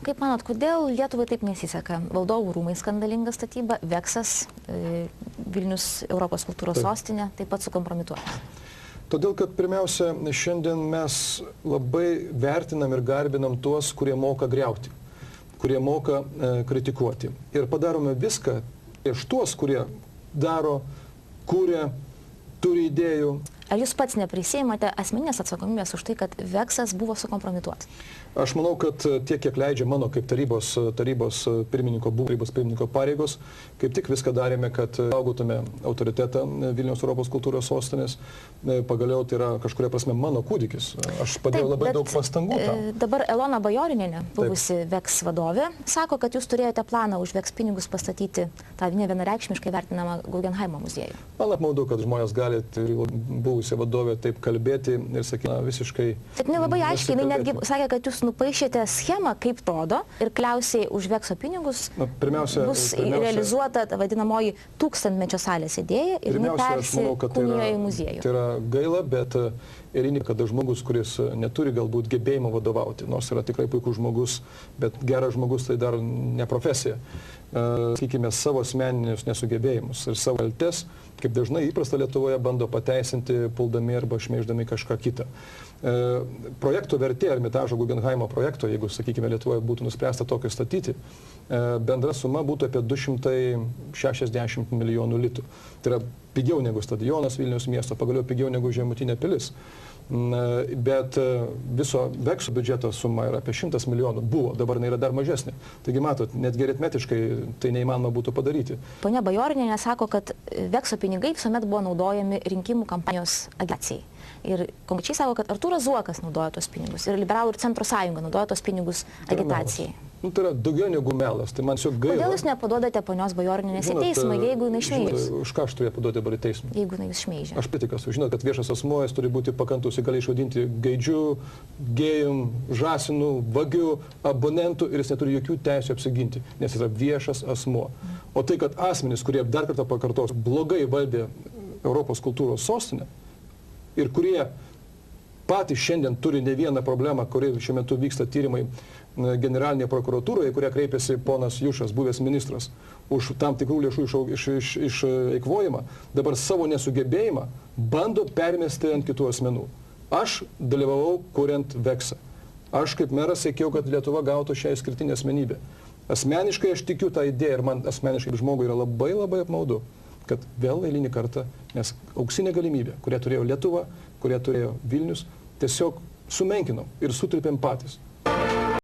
Kaip manot, kodėl Lietuvai taip nesiseka? Valdovų rūmai skandalinga statyba, Veksas, Vilnius Europos kultūros sostinė, taip pat sukompromituotas. Todėl, kad pirmiausia, šiandien mes labai vertinam ir garbinam tuos, kurie moka griauti, kurie moka kritikuoti. Ir padarome viską iš tuos, kurie daro, kuria, turi idėjų. Ar jūs pats neprisėjimate asmeninės atsakomybės už tai, kad Veksas buvo sukompromituotas? Aš manau, kad tiek, kiek leidžia mano kaip tarybos pirmininko pareigos, kaip tik viską darėme, kad saugotume autoritetą Vilniaus Europos kultūros sostinės. Pagaliau tai yra kažkuria prasme mano kūdikis. Aš padėjau labai daug pastangų tam. Dabar Elona Bajorinienė, buvusi Veks vadovė, sako, kad jūs turėjote planą už Veks pinigus pastatyti tą nevienareikšmiškai vertinamą Guggenheimo muziejų. Man apmaudu, kad žmonės gali buvusi vadovė taip kalbėti ir sakyti, visiškai... Bet labai aiškiai, jinai netgi sakė, kad jūs nupaišėte schemą, kaip rodo, ir kliausiai už Vekso pinigus bus realizuota vadinamoji tūkstantmečio salės idėja ir jinai persikūnijo į muziejų. Tai yra gaila, bet eilinį, kada žmogus, kuris neturi galbūt gebėjimo vadovauti, nors yra tikrai puikus žmogus, bet geras žmogus tai dar ne profesija, sakykime, savo asmeninius nesugebėjimus ir savo kaltes, kaip dažnai įprasta Lietuvoje, bando pateisinti, puldami arba šmeiždami kažką kitą. Projekto vertė Ermitažo Guggenheimo projekto, jeigu, sakykime, Lietuvoje būtų nuspręsta tokį statyti, bendra suma būtų apie 260 milijonų litų. Tai yra pigiau negu stadionas Vilniaus miesto, pagaliau pigiau negu Žemutinė pilis. Bet viso Vekso biudžeto suma yra apie 100 milijonų. Buvo, dabar jinai yra dar mažesnė. Taigi, matot, netgi aritmetiškai tai neįmanoma būtų padaryti. Ponia Bajorinienė sako, kad Vekso pinigai visuomet buvo naudojami rinkimų kampanijos agitacijai. Ir konkrečiai sako, kad Artūras Zuokas naudoja tos pinigus ir Liberalų ir Centro sąjunga naudoja tos pinigus agitacijai. Tai yra daugiau negu melas, tai man tiesiog gaila. Kodėl jūs nepaduodate ponios Bajorinienės į teismą, jeigu jinai šmeižia? Už ką aš turiu paduoti dabar į teismą? Jeigu jinai jūs šmeižia. Aš kritikas, žinot, kad viešas asmuo turi būti pakantus, gali išvadinti gaidžiu, gėjum, žasinu, vagiu, abonentu ir jis neturi jokių teisių apsiginti, nes jis yra viešas asmuo. O tai, kad asmenys, kurie dar kartą pakartos, blogai valdė Europos kultūros sostinę ir kurie patys šiandien turi ne vieną problemą, kuri šiuo metu vyksta tyrimai generalinėje prokuratūroje, kurie kreipėsi ponas Jušas, buvęs ministras, už tam tikrų lėšų išeikvojimą, dabar savo nesugebėjimą bando permesti ant kitų asmenų. Aš dalyvavau kuriant Veksą. Aš kaip meras siekiau, kad Lietuva gautų šią išskirtinę asmenybę. Asmeniškai aš tikiu tą idėją ir man asmeniškai žmogui yra labai apmaudu, kad vėl eilinį kartą, nes auksinė galimybė, kurią turėjo Lietuva, kurią turėjo Vilnius, tiesiog sumenkinom ir sutripėm patys.